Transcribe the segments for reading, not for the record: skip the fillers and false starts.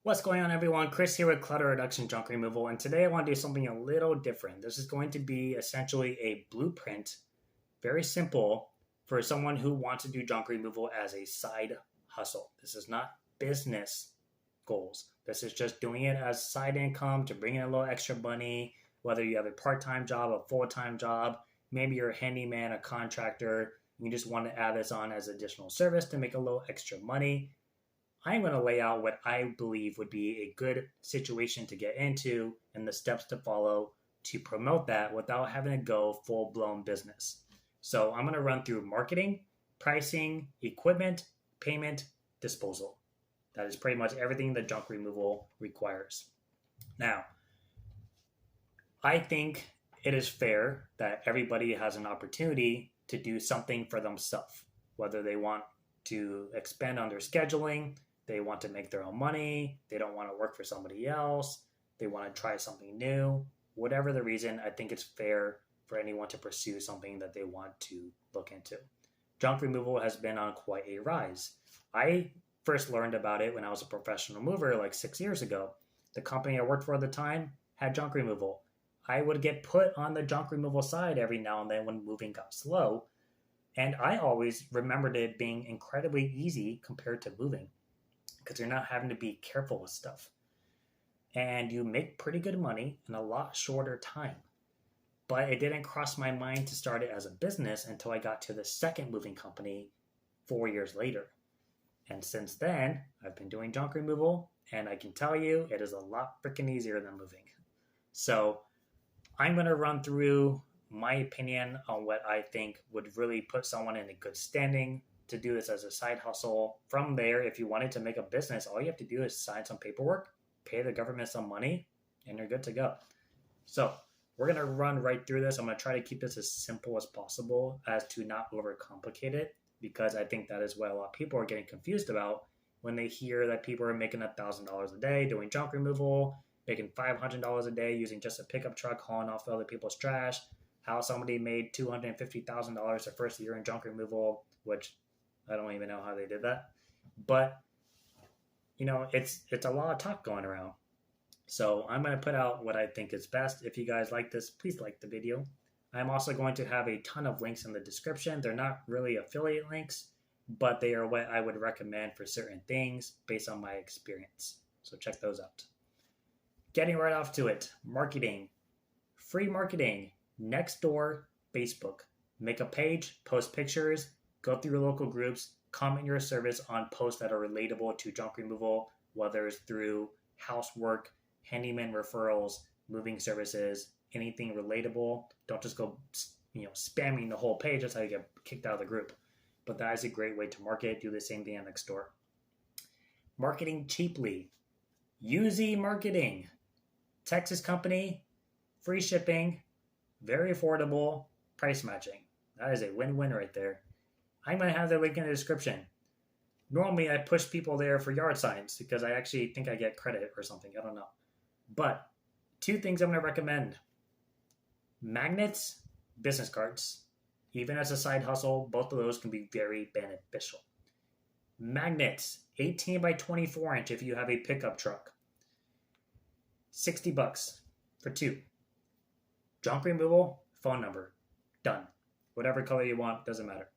What's going on, everyone? Chris here with Clutter Reduction Junk Removal, and today I want to do something a little different. This is going to be essentially a blueprint, very simple, for someone who wants to do junk removal as a side hustle. This is not business goals. This is just doing it as side income to bring in a little extra money, whether you have a part time job, a full time job, maybe you're a handyman, a contractor, and you just want to add this on as additional service to make a little extra money. I'm going to lay out what I believe would be a good situation to get into and the steps to follow to promote that without having to go full blown business. So I'm going to run through marketing, pricing, equipment, payment, disposal. That is pretty much everything that junk removal requires. Now, I think it is fair that everybody has an opportunity to do something for themselves, whether they want to expand on their scheduling, they want to make their own money, they don't want to work for somebody else, they want to try something new. Whatever the reason, I think it's fair for anyone to pursue something that they want to look into. Junk removal has been on quite a rise. I first learned about it when I was a professional mover like 6 years ago. The company I worked for at the time had junk removal. I would get put on the junk removal side every now and then when moving got slow. And I always remembered it being incredibly easy compared to moving because you're not having to be careful with stuff. And you make pretty good money in a lot shorter time. But it didn't cross my mind to start it as a business until I got to the second moving company 4 years later. And since then, I've been doing junk removal, and I can tell you it is a lot freaking easier than moving. So I'm going to run through my opinion on what I think would really put someone in a good standing to do this as a side hustle. From there, if you wanted to make a business, all you have to do is sign some paperwork, pay the government some money, and you're good to go. So we're going to run right through this. I'm going to try to keep this as simple as possible as to not overcomplicate it, because I think that is what a lot of people are getting confused about when they hear that people are making $1,000 a day doing junk removal, making $500 a day using just a pickup truck hauling off other people's trash, how somebody made $250,000 their first year in junk removal, which I don't even know how they did that. But, it's a lot of talk going around. So I'm going to put out what I think is best. If you guys like this, please like the video. I'm also going to have a ton of links in the description. They're not really affiliate links, but they are what I would recommend for certain things based on my experience. So check those out. Getting right off to it. Marketing. Free marketing. Next door, Facebook. Make a page, post pictures, go through your local groups, comment your service on posts that are relatable to junk removal, whether it's through housework, handyman referrals, moving services, anything relatable. Don't just go, spamming the whole page. That's how you get kicked out of the group. But that is a great way to market. Do the same thing on Nextdoor. Marketing cheaply. UZ Marketing. Texas company, free shipping, very affordable, price matching. That is a win-win right there. I'm going to have the link in the description. Normally, I push people there for yard signs because I actually think I get credit or something. I don't know. But two things I'm going to recommend. Magnets, business cards. Even as a side hustle, both of those can be very beneficial. Magnets, 18 by 24 inch if you have a pickup truck. $60 for two. Junk removal, phone number. Done. Whatever color you want, doesn't matter.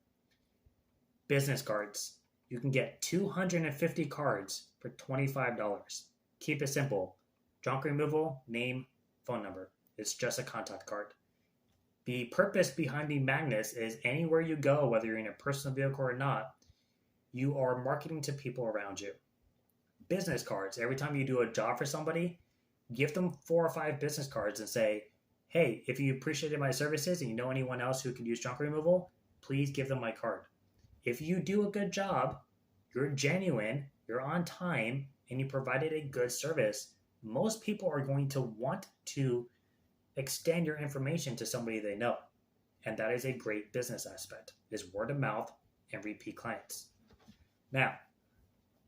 Business cards. You can get 250 cards for $25. Keep it simple. Junk removal, name, phone number. It's just a contact card. The purpose behind the magnets is anywhere you go, whether you're in a personal vehicle or not, you are marketing to people around you. Business cards. Every time you do a job for somebody, give them 4 or 5 business cards and say, hey, if you appreciated my services and you know anyone else who can use junk removal, please give them my card. If you do a good job, you're genuine, you're on time, and you provided a good service, most people are going to want to extend your information to somebody they know. And that is a great business aspect, is word of mouth and repeat clients. Now,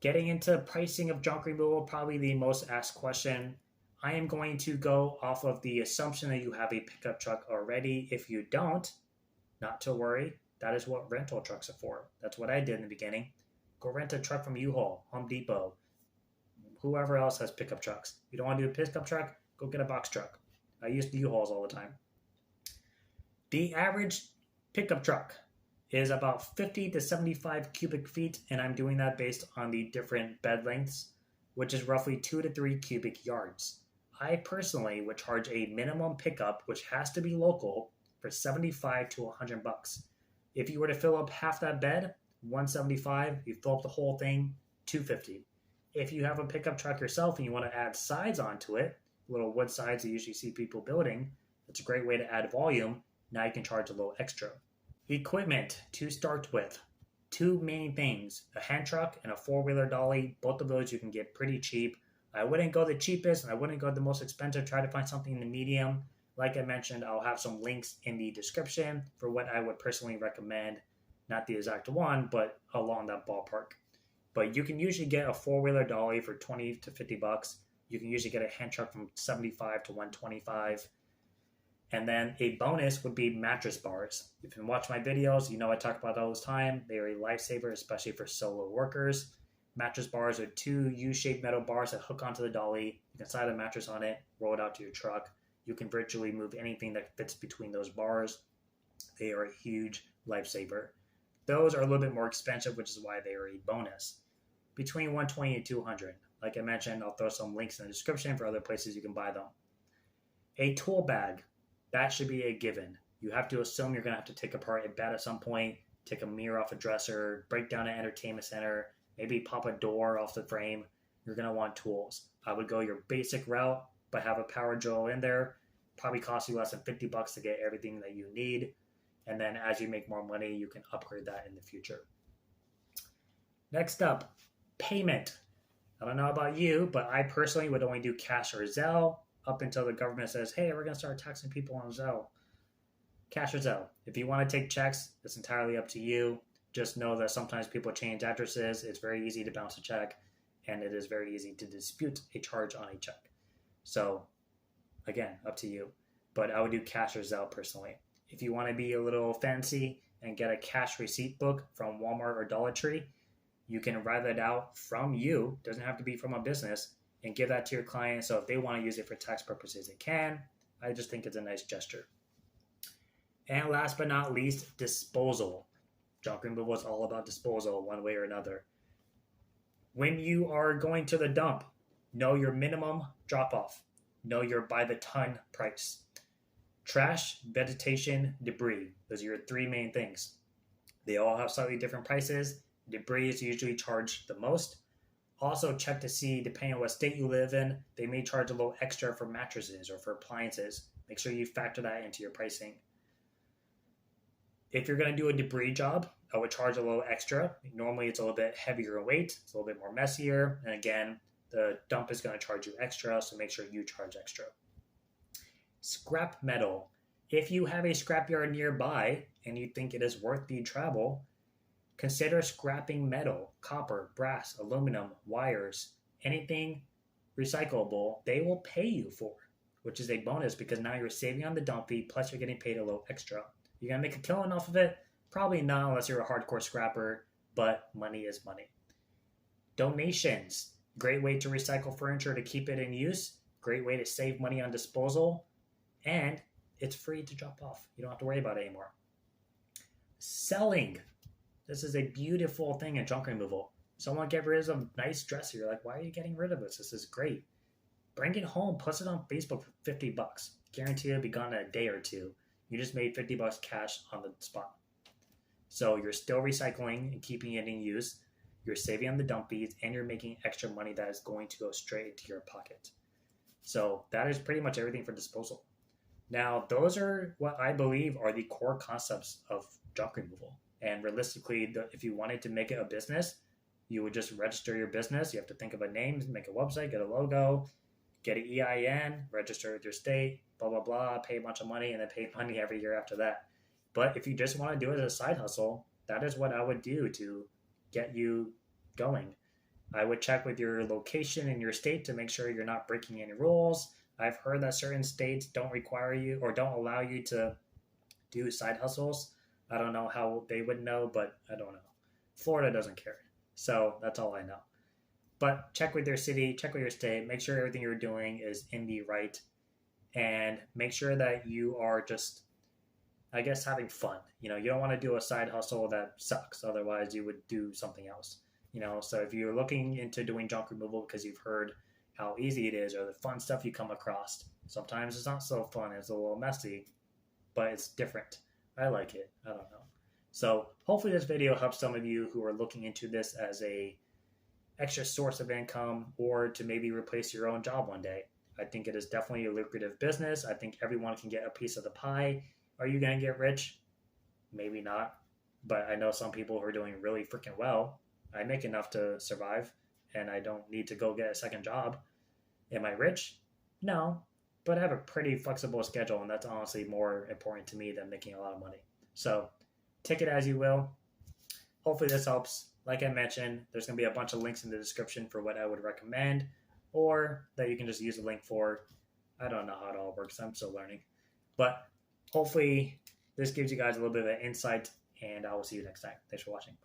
getting into pricing of junk removal, probably the most asked question. I am going to go off of the assumption that you have a pickup truck already. If you don't, not to worry. That is what rental trucks are for. That's what I did in the beginning. Go rent a truck from U-Haul, Home Depot, whoever else has pickup trucks. If you don't want to do a pickup truck, go get a box truck. I use the U-Hauls all the time. The average pickup truck is about 50 to 75 cubic feet, and I'm doing that based on the different bed lengths, which is roughly 2 to 3 cubic yards. I personally would charge a minimum pickup, which has to be local, for 75 to 100 bucks. If you were to fill up half that bed, 175. You fill up the whole thing, 250. If you have a pickup truck yourself and you want to add sides onto it, little wood sides you usually see people building, it's a great way to add volume. Now you can charge a little extra. Equipment to start with. 2 main things, a Handtruck and a 4-wheeler dolly. Both of those you can get pretty cheap. I wouldn't go the cheapest and I wouldn't go the most expensive. Try to find something in the medium. Like I mentioned, I'll have some links in the description for what I would personally recommend. Not the exact one, but along that ballpark. But you can usually get a 4-wheeler dolly for 20 to 50 bucks. You can usually get a Handtruck from 75 to 125. And then a bonus would be mattress bars. If you watch my videos, you know I talk about that all the time. They are a lifesaver, especially for solo workers. Mattress bars are 2 U-shaped metal bars that hook onto the dolly. You can slide a mattress on it, roll it out to your truck. You can virtually move anything that fits between those bars. They are a huge lifesaver. Those are a little bit more expensive, which is why they are a bonus. Between 120 and 200. Like I mentioned, I'll throw some links in the description for other places you can buy them. A tool bag. That should be a given. You have to assume you're going to have to take apart a bed at some point, take a mirror off a dresser, break down an entertainment center, maybe pop a door off the frame. You're going to want tools. I would go your basic route, but have a power drill in there. Probably cost you less than 50 bucks to get everything that you need. And then as you make more money, you can upgrade that in the future. Next up, payment. I don't know about you, but I personally would only do cash or Zelle up until the government says, hey, we're going to start taxing people on Zelle. Cash or Zelle. If you want to take checks, it's entirely up to you. Just know that sometimes people change addresses. It's very easy to bounce a check, and it is very easy to dispute a charge on a check. So, again, up to you. But I would do cash or Zelle personally. If you want to be a little fancy and get a cash receipt book from Walmart or Dollar Tree, you can write that out from you. Doesn't have to be from a business. And give that to your client. So if they want to use it for tax purposes, they can. I just think it's a nice gesture. And last but not least, disposal. Junk removal is all about disposal one way or another. When you are going to the dump, know your minimum drop-off. Know your by the ton price. Trash, vegetation, debris. Those are your 3 main things. They all have slightly different prices. Debris is usually charged the most. Also check to see, depending on what state you live in, they may charge a little extra for mattresses or for appliances. Make sure you factor that into your pricing. If you're going to do a debris job, I would charge a little extra. Normally it's a little bit heavier in weight. It's a little bit more messier. And again, the dump is going to charge you extra, so make sure you charge extra. Scrap metal. If you have a scrapyard nearby and you think it is worth the travel, consider scrapping metal, copper, brass, aluminum, wires, anything recyclable. They will pay you for, which is a bonus because now you're saving on the dump fee, plus you're getting paid a little extra. You're going to make a killing off of it? Probably not unless you're a hardcore scrapper, but money is money. Donations. Great way to recycle furniture to keep it in use. Great way to save money on disposal. And it's free to drop off. You don't have to worry about it anymore. Selling. This is a beautiful thing in junk removal. Someone get rid of a nice dresser. You're like, why are you getting rid of this? This is great. Bring it home. Post it on Facebook for 50 bucks. Guarantee it'll be gone in a day or two. You just made 50 bucks cash on the spot. So you're still recycling and keeping it in use. You're saving on the dump fees, and you're making extra money that is going to go straight into your pocket. So that is pretty much everything for disposal. Now, those are what I believe are the core concepts of junk removal. And realistically, if you wanted to make it a business, you would just register your business. You have to think of a name, make a website, get a logo, get an EIN, register with your state, blah, blah, blah, pay a bunch of money, and then pay money every year after that. But if you just want to do it as a side hustle, that is what I would do to get you going. I would check with your location in your state to make sure you're not breaking any rules. I've heard that certain states don't require you or don't allow you to do side hustles. I don't know how they would know, but I don't know. Florida doesn't care. So that's all I know. But check with your city, check with your state, make sure everything you're doing is in the right, and make sure that you are just, I guess, having fun. You don't want to do a side hustle that sucks. Otherwise, you would do something else. So if you're looking into doing junk removal because you've heard how easy it is or the fun stuff you come across, sometimes it's not so fun. It's a little messy, but it's different. I like it. I don't know. So hopefully this video helps some of you who are looking into this as a extra source of income or to maybe replace your own job one day. I think it is definitely a lucrative business. I think everyone can get a piece of the pie. Are you going to get rich? Maybe not. But I know some people who are doing really freaking well. I make enough to survive and I don't need to go get a second job. Am I rich? No. But I have a pretty flexible schedule, and that's honestly more important to me than making a lot of money. So take it as you will. Hopefully this helps. Like I mentioned, there's going to be a bunch of links in the description for what I would recommend, or that you can just use a link for. I don't know how it all works. I'm still learning. But hopefully this gives you guys a little bit of an insight, and I will see you next time. Thanks for watching. Bye.